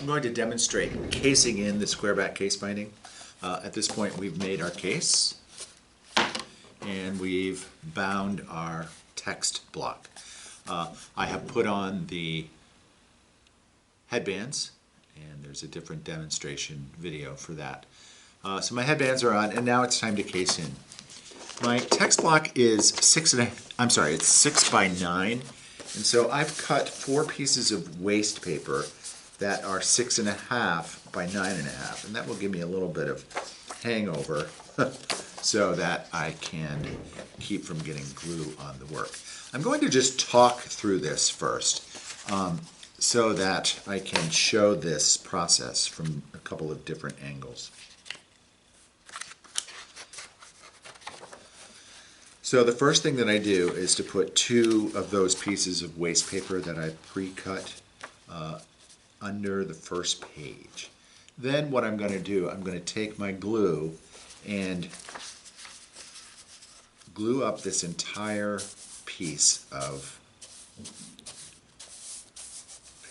I'm going to demonstrate casing in the square back case binding. At this point we've made our case and we've bound our text block. I have put on the headbands and there's a different demonstration video for that. So my headbands are on and now it's time to case in. My text block is 6 by 9, and so I've cut 4 pieces of waste paper that are 6.5 by 9.5, and that will give me a little bit of hangover so that I can keep from getting glue on the work. I'm going to just talk through this first so that I can show this process from a couple of different angles. So the first thing that I do is to put 2 of those pieces of waste paper that I pre-cut under the first page. Then what I'm going to do, I'm going to take my glue and glue up this entire piece of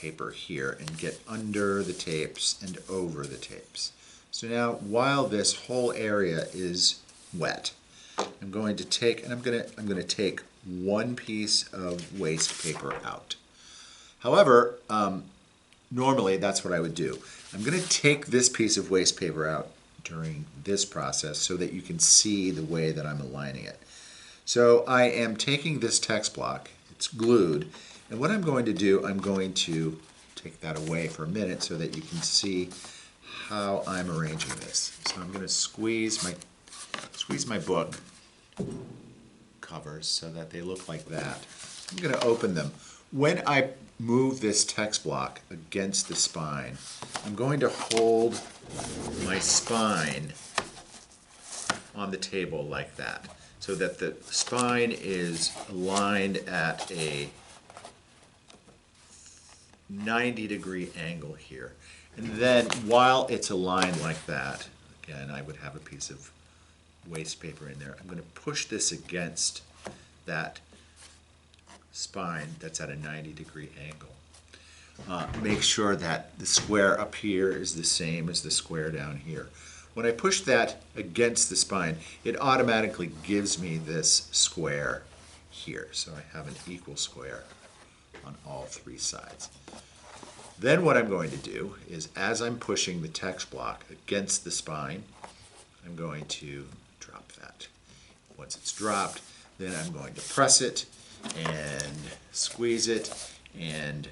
paper here and get under the tapes and over the tapes. So now while this whole area is wet, I'm going to take and I'm going to take 1 piece of waste paper out. However, normally that's what I would do. I'm going to take this piece of waste paper out during this process so that you can see the way that I'm aligning it. So I am taking this text block, it's glued, and what I'm going to do, I'm going to take that away for a minute so that you can see how I'm arranging this. So I'm going to squeeze my book covers so that they look like that. I'm going to open them. When I move this text block against the spine, I'm going to hold my spine on the table like that so that the spine is aligned at a 90-degree angle here. And then while it's aligned like that, again, I would have a piece of waste paper in there. I'm going to push this against that spine that's at a 90-degree angle. Make sure that the square up here is the same as the square down here. When I push that against the spine, it automatically gives me this square here. So I have an equal square on all 3 sides. Then what I'm going to do is, as I'm pushing the text block against the spine, I'm going to drop that. Once it's dropped, then I'm going to press it and squeeze it and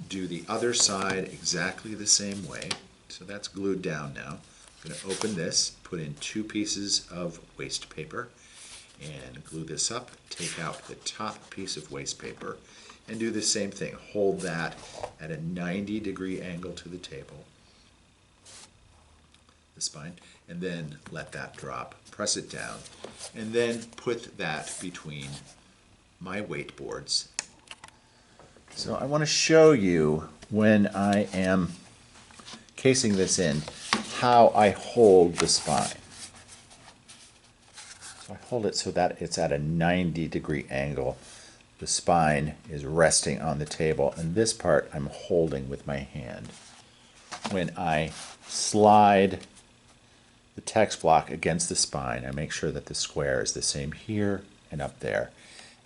do the other side exactly the same way. So that's glued down now. I'm going to open this, put in 2 pieces of waste paper and glue this up, take out the top piece of waste paper and do the same thing. Hold that at a 90-degree angle to the table, the spine, and then let that drop. Press it down, and then put that between my weight boards. So I want to show you when I am casing this in how I hold the spine. So I hold it so that it's at a 90-degree angle. The spine is resting on the table, and this part I'm holding with my hand. When I slide the text block against the spine, I make sure that the square is the same here and up there.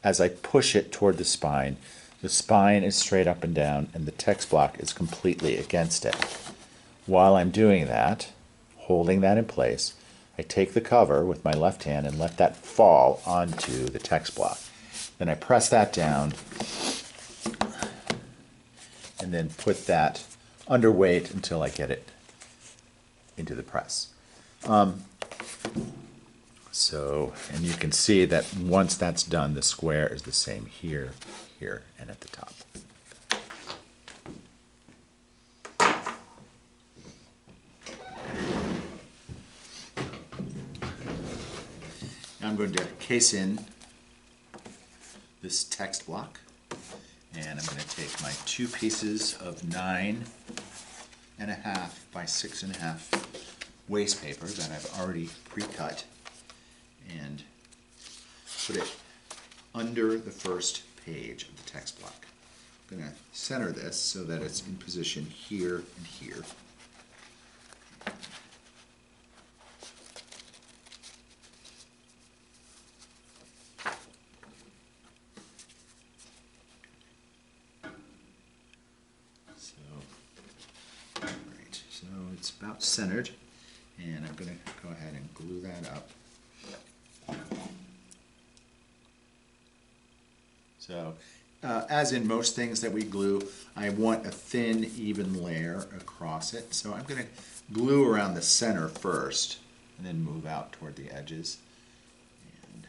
As I push it toward the spine is straight up and down and the text block is completely against it. While I'm doing that, holding that in place, I take the cover with my left hand and let that fall onto the text block. Then I press that down and then put that under weight until I get it into the press. And you can see that once that's done, the square is the same here, here, and at the top. Now I'm going to case in this text block, and I'm going to take my 2 pieces of 9.5 by 6.5 waste paper that I've already pre-cut and put it under the first page of the text block. I'm going to center this so that it's in position here and here. So it's about centered, and I'm going to go ahead and glue that up. So, as in most things that we glue, I want a thin, even layer across it. So I'm going to glue around the center first, and then move out toward the edges. And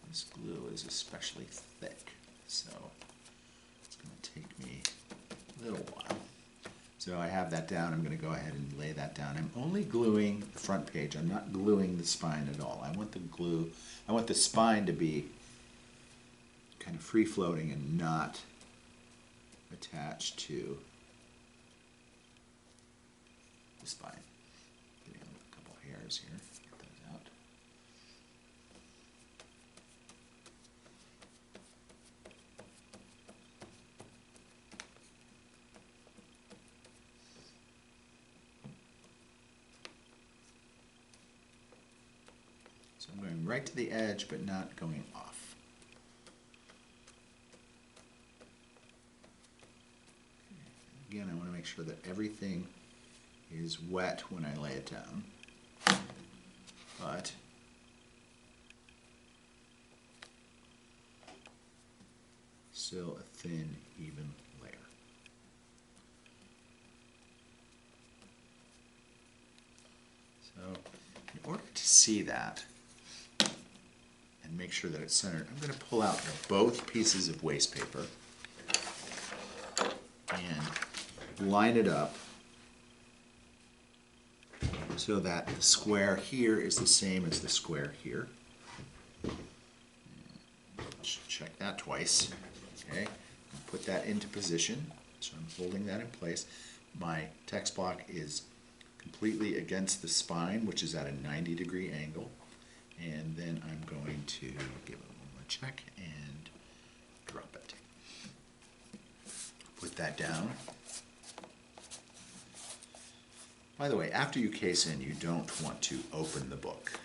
this glue is especially thick, so it's going to take me a little while. So I have that down. I'm going to go ahead and lay that down. I'm only gluing the front page. I'm not gluing the spine at all. I want the spine to be kind of free floating and not attached to the spine. Getting a couple hairs here. Get those out. So I'm going right to the edge, but not going off. Okay. Again, I want to make sure that everything is wet when I lay it down, but still a thin, even layer. So in order to see that, and make sure that it's centered, I'm going to pull out both pieces of waste paper and line it up so that the square here is the same as the square here. Let's check that twice. Okay, put that into position. So I'm holding that in place. My text block is completely against the spine, which is at a 90-degree angle. And then I'm going to give it one more check and drop it. Put that down. By the way, after you case in, you don't want to open the book.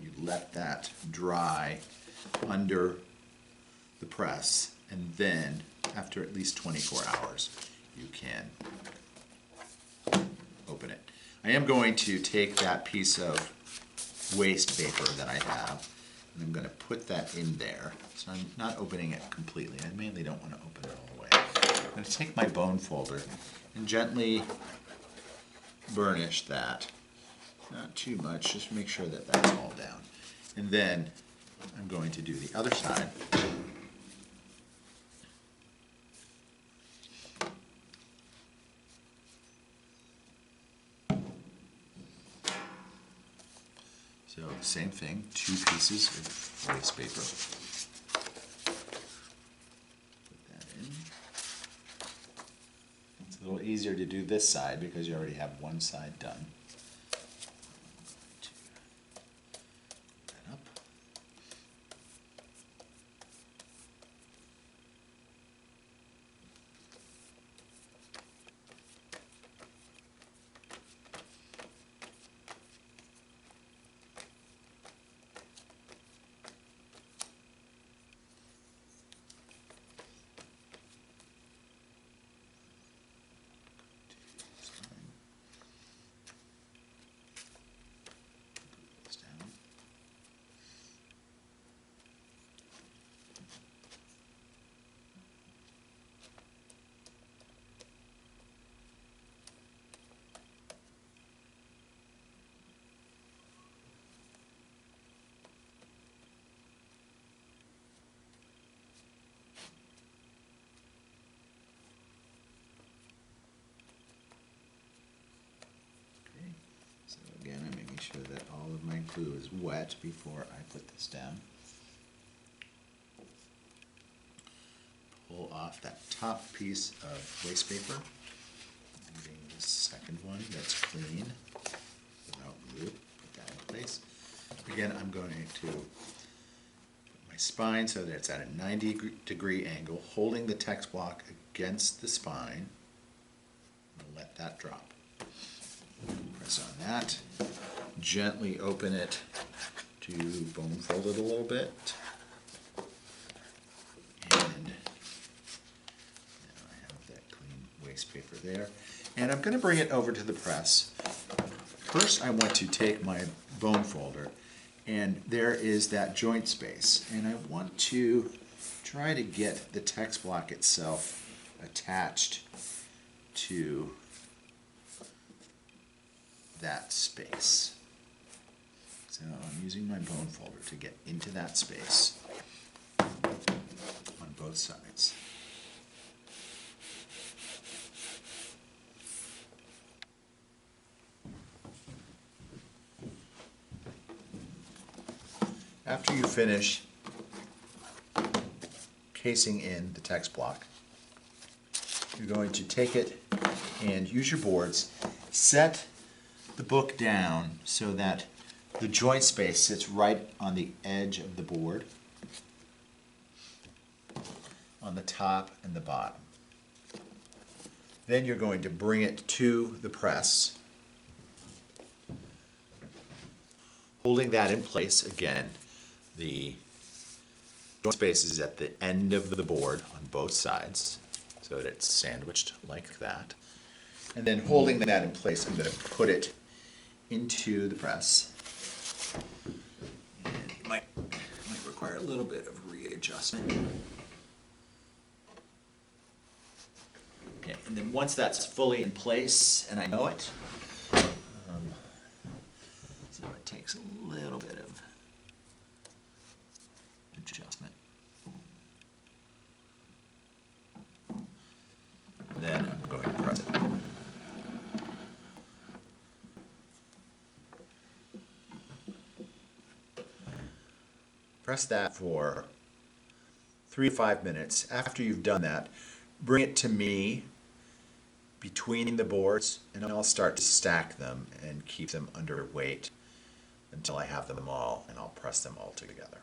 You let that dry under the press, and then after at least 24 hours, you can open it. I am going to take that piece of waste paper that I have, and I'm going to put that in there. So I'm not opening it completely. I mainly don't want to open it all the way. I'm going to take my bone folder and gently burnish that. Not too much, just make sure that that's all down. And then I'm going to do the other side. So same thing, 2 pieces of waste paper. Put that in. It's a little easier to do this side because you already have one side done. Put that up. So again, I'm making sure that all of my glue is wet before I put this down. Pull off that top piece of waste paper, leaving the second one that's clean without glue. Put that in place. Again, I'm going to put my spine so that it's at a 90-degree angle, holding the text block against the spine. I'll let that drop. Press on that. Gently open it to bone fold it a little bit. And now I have that clean waste paper there. And I'm going to bring it over to the press. First I want to take my bone folder, and there is that joint space. And I want to try to get the text block itself attached to that space. So I'm using my bone folder to get into that space on both sides. After you finish casing in the text block, you're going to take it and use your boards, set the book down so that the joint space sits right on the edge of the board, on the top and the bottom. Then you're going to bring it to the press, holding that in place again. The joint space is at the end of the board on both sides, so that it's sandwiched like that. And then holding that in place, I'm going to put it into the press. And it might require a little bit of readjustment. Okay, and then once that's fully in place, and I know it, so it takes a little bit of adjustment. Then I'm going to press it. Press that for 3 to 5 minutes. After you've done that, bring it to me between the boards, and I'll start to stack them and keep them under weight until I have them all, and I'll press them all together.